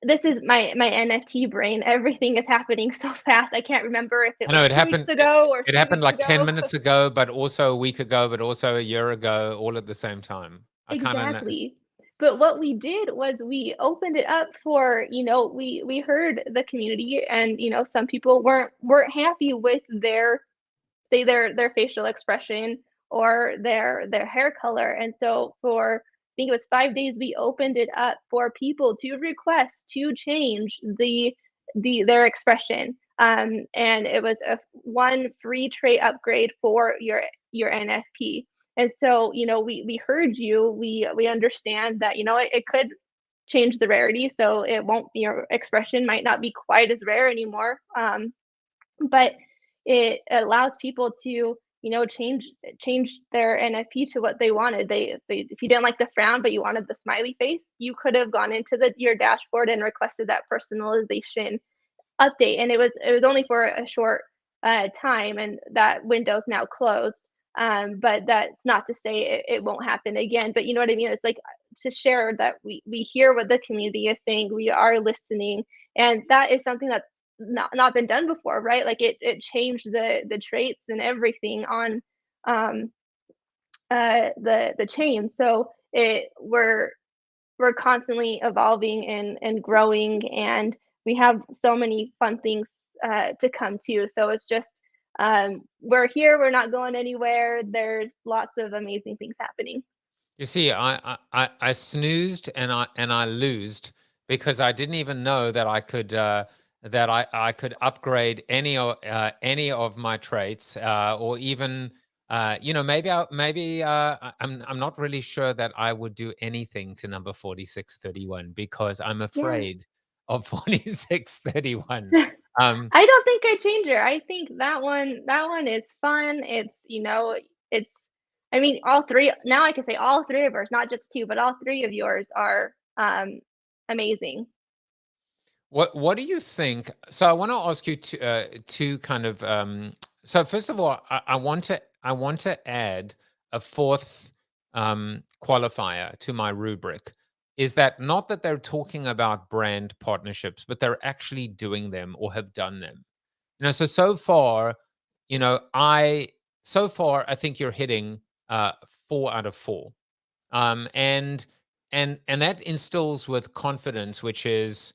This is my NFT brain. Everything is happening so fast. I can't remember if it I know was it 2 happened. weeks ago or It 3 happened weeks like 10 ago. minutes ago, but also a week ago, but also a year ago, all at the same time. I kind of know. Exactly. But what we did was we opened it up for, we heard the community, and, some people weren't happy with their, say, their facial expression or their hair color. And so for, I think it was 5 days, we opened it up for people to request to change their expression. And it was a one free trait upgrade for your NFP. And so, we heard you. We understand that, it could change the rarity, so it won't, your expression might not be quite as rare anymore. But it allows people to, change their NFP to what they wanted. If you didn't like the frown but you wanted the smiley face, you could have gone into your dashboard and requested that personalization update. And it was only for a short time, and that window's now closed. But that's not to say it won't happen again. But you know what I mean? It's like, to share that we hear what the community is saying. We are listening, and that is something that's not been done before, right? Like, it changed the traits and everything on the chain. So we're constantly evolving and growing, and we have so many fun things to come to. So it's just, we're here. We're not going anywhere. There's lots of amazing things happening. You see, I snoozed and I losed, because I didn't even know that I could I could upgrade any of my traits, or even maybe I'm not really sure that I would do anything to number 4631, because I'm afraid of 4631. I don't think I change it. I think that one is fun. It's, it's, I mean, all three, now I can say all three of ours, not just two, but all three of yours are amazing. What do you think? So I want to ask you to kind of so first of all, I want to add a fourth qualifier to my rubric. Is that not that they're talking about brand partnerships, but they're actually doing them or have done them? So far, I think you're hitting 4 out of 4, and that instills with confidence, which is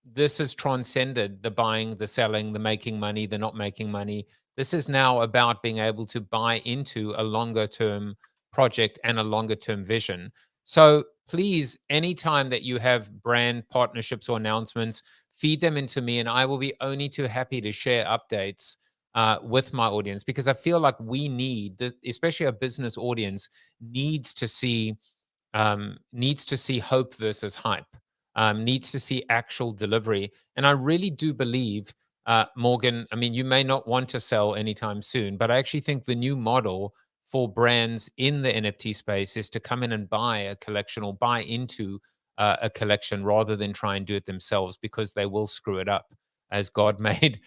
this has transcended the buying, the selling, the making money, the not making money. This is now about being able to buy into a longer term project and a longer term vision. So please, anytime that you have brand partnerships or announcements, feed them into me, and I will be only too happy to share updates with my audience, because I feel like we need, especially a business audience, needs to see hope versus hype, needs to see actual delivery. And I really do believe, Morgan, I mean, you may not want to sell anytime soon, but I actually think the new model for brands in the NFT space is to come in and buy a collection or buy into a collection rather than try and do it themselves, because they will screw it up, as God made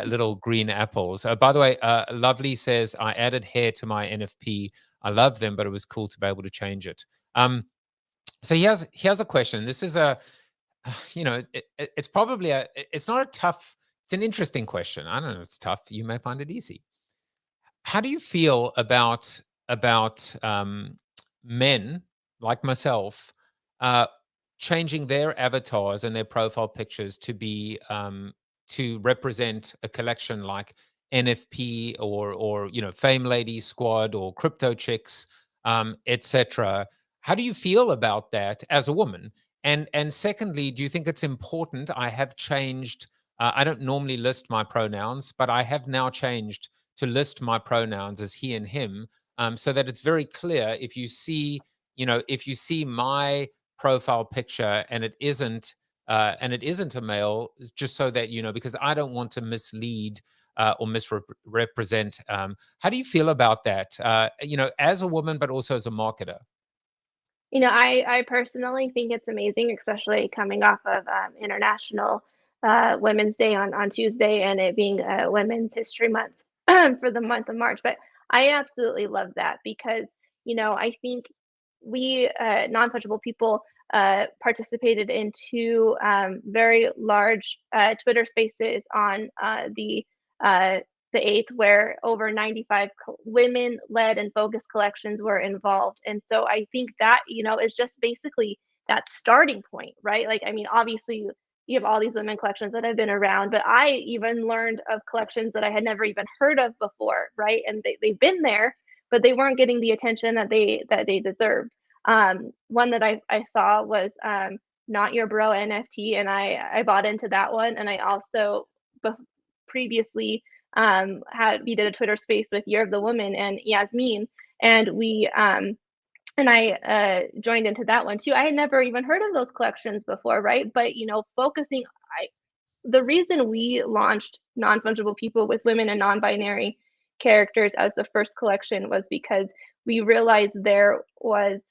little green apples. By the way, Lovely says, I added hair to my NFP. I love them, but it was cool to be able to change it. So here's a question. This is it's probably it's not a tough, it's an interesting question. I don't know if it's tough. You may find it easy. How do you feel about men like myself changing their avatars and their profile pictures to be to represent a collection like NFP or Fame Lady Squad or Crypto Chicks, etc.? How do you feel about that as a woman? And secondly, do you think it's important? I have changed. I don't normally list my pronouns, but I have now changed to list my pronouns as he and him, so that it's very clear if you see my profile picture and it isn't a male, just so that because I don't want to mislead or misrepresent. How do you feel about that? As a woman, but also as a marketer. I personally think it's amazing, especially coming off of International Women's Day on Tuesday, and it being Women's History Month for the month of March. But I absolutely love that because, I think we non-fungible people participated in two very large Twitter spaces on the 8th, where over 95 women-led and focused collections were involved. And so I think that, is just basically that starting point, right? Like, I mean, obviously you have all these women collections that have been around, but I even learned of collections that I had never even heard of before, right? And they've been there, but they weren't getting the attention that they deserved. One that I saw was Not Your Bro NFT, and I bought into that one. And I also previously we did a Twitter space with Year of the Woman and Yasmin, and I joined into that one too. I had never even heard of those collections before, right? But focusing, the reason we launched Non Fungible People with women and non-binary characters as the first collection was because we realized they were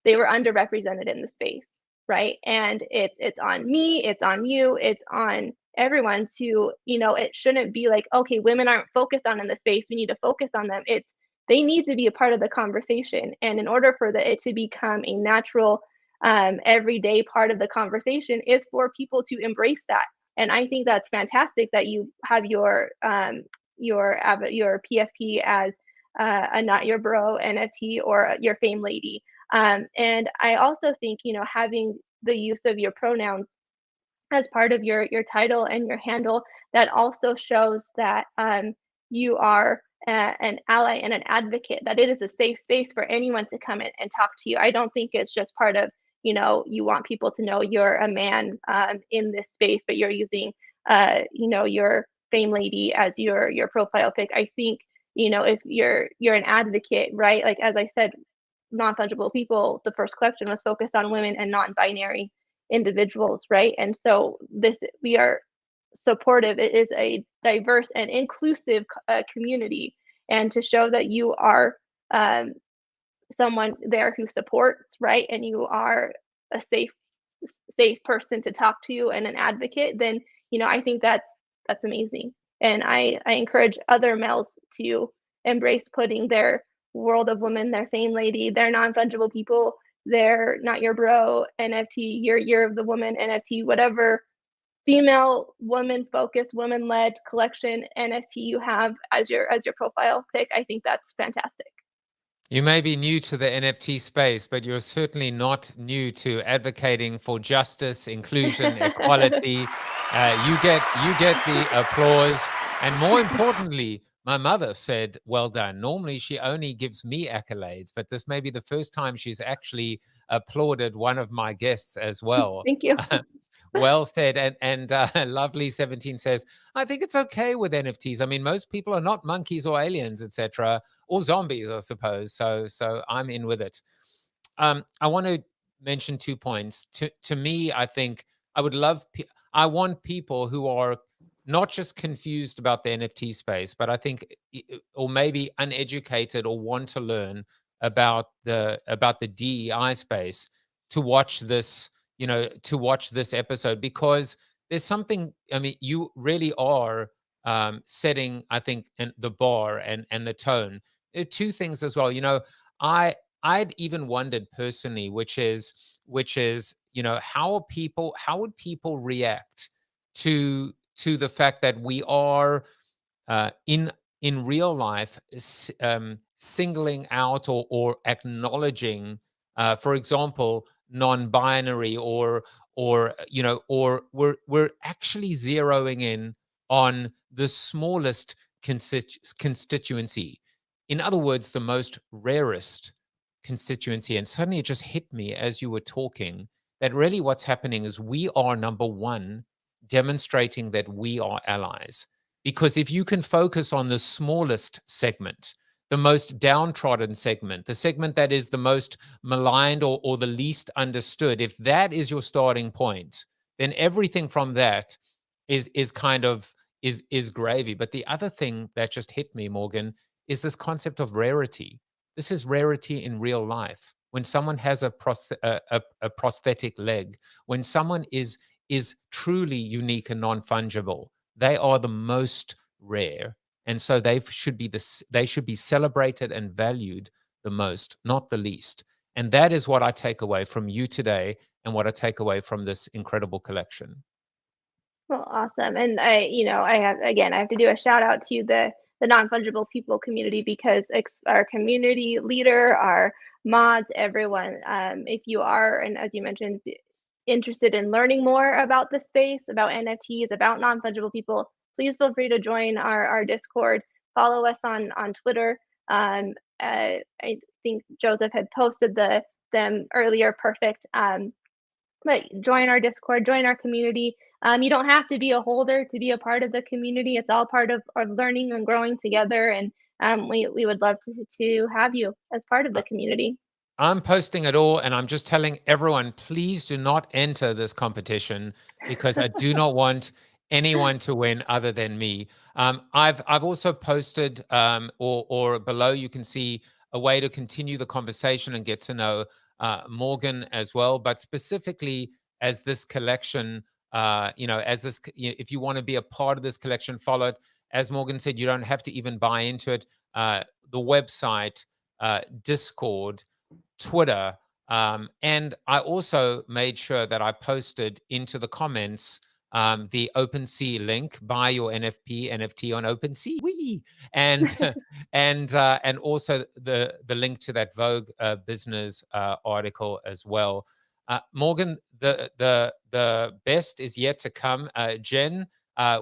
underrepresented in the space, right? And it's on me, it's on you, it's on everyone to, it shouldn't be like, okay, women aren't focused on in the space, we need to focus on them. They need to be a part of the conversation. And in order for it to become a natural, everyday part of the conversation is for people to embrace that. And I think that's fantastic that you have your PFP as a Not Your Bro NFT or your Fame Lady. And I also think, having the use of your pronouns as part of your title and your handle, that also shows that you are an ally and an advocate, that it is a safe space for anyone to come in and talk to you. I don't think it's just part of, you want people to know you're a man in this space, but you're using, your Fame Lady as your profile pic. I think, if you're an advocate, right? Like, as I said, Non Fungible People, the first collection was focused on women and non-binary individuals, right? And so we are supportive. It is a diverse and inclusive community, and to show that you are someone there who supports, right, and you are a safe person to talk to and an advocate, then I think that's amazing. And I encourage other males to embrace putting their World of Women, their Fame Lady, their Non Fungible People, their Not Your Bro NFT, your Year of the Woman NFT, whatever female, woman focused, woman led collection NFT you have as your profile pic. I think that's fantastic. You may be new to the NFT space, but you're certainly not new to advocating for justice, inclusion, equality. You get the applause, and more importantly, my mother said, "Well done." Normally, she only gives me accolades, but this may be the first time she's actually applauded one of my guests as well. Thank you. Well said. And Lovely 17 says, I think it's okay with NFTs. I mean, most people are not monkeys or aliens, etc., or zombies, I suppose. So I'm in with it. I want to mention 2 points. To me, I think I want people who are not just confused about the NFT space, but I think, or maybe uneducated or want to learn about the DEI space, to watch this to watch this episode, because there's something, I mean, you really are setting, I think, the bar and the tone. There are two things as well. I'd even wondered personally, which is, how would people react to the fact that we are in real life singling out or acknowledging, for example, non-binary, or we're actually zeroing in on the smallest constituency. In other words, the most rarest constituency. And suddenly it just hit me as you were talking that really what's happening is we are, number one, demonstrating that we are allies. Because if you can focus on the smallest segment, the most downtrodden segment, the segment that is the most maligned or the least understood, if that is your starting point, then everything from that is gravy. But the other thing that just hit me, Morgan, is this concept of rarity. This is rarity in real life. When someone has a prosthetic leg, when someone is truly unique and non-fungible, they are the most rare. And so they should be celebrated and valued the most, not the least. And that is what I take away from you today, and what I take away from this incredible collection. Well, awesome. And I have to do a shout out to the non-fungible people community, because our community leader, our mods, everyone, if you are, and as you mentioned, interested in learning more about the space, about NFTs, about non-fungible people, please feel free to join our Discord. Follow us on Twitter. I think Joseph had posted them earlier. Perfect. But join our Discord, join our community. You don't have to be a holder to be a part of the community. It's all part of learning and growing together. And we would love to have you as part of the community. I'm posting it all, and I'm just telling everyone, please do not enter this competition, because I do not want anyone to win other than me. I've also posted, or below you can see a way to continue the conversation and get to know Morgan as well. But specifically, as this collection, if you want to be a part of this collection, follow it. As Morgan said, you don't have to even buy into it. The website, Discord, Twitter, and I also made sure that I posted into the comments the OpenSea link. Buy your NFT on OpenSea, and also the link to that Vogue business article as well. Morgan, the best is yet to come. Jen,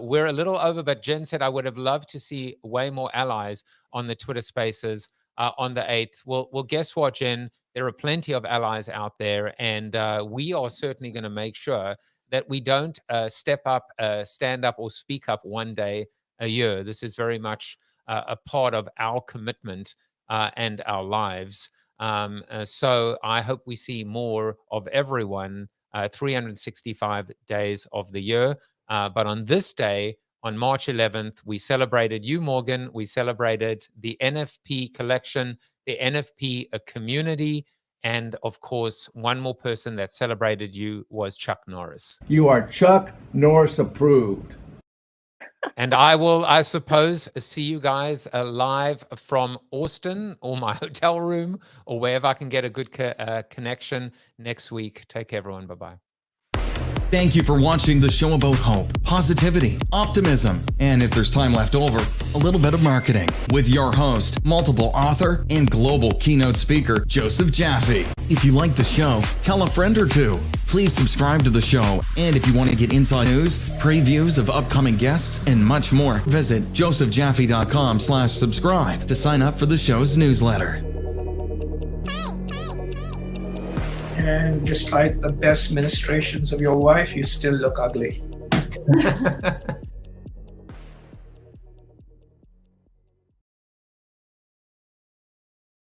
we're a little over, but Jen said I would have loved to see way more allies on the Twitter Spaces on the 8th. Well, guess what, Jen? There are plenty of allies out there, and we are certainly going to make sure that we don't stand up, or speak up one day a year. This is very much a part of our commitment and our lives. So I hope we see more of everyone 365 days of the year. But on this day, on March 11th, we celebrated you, Morgan. We celebrated the NFP collection, the NFP community, and of course, one more person that celebrated you was Chuck Norris. You are Chuck Norris approved. And I will, I suppose, see you guys live from Austin, or my hotel room, or wherever I can get a good connection next week. Take care, everyone. Bye-bye. Thank you for watching the show about hope, positivity, optimism, and if there's time left over, a little bit of marketing with your host, multiple author, and global keynote speaker, Joseph Jaffe. If you like the show, tell a friend or two. Please subscribe to the show, and if you want to get inside news, previews of upcoming guests, and much more, visit josephjaffe.com/subscribe to sign up for the show's newsletter. And despite the best ministrations of your wife, you still look ugly.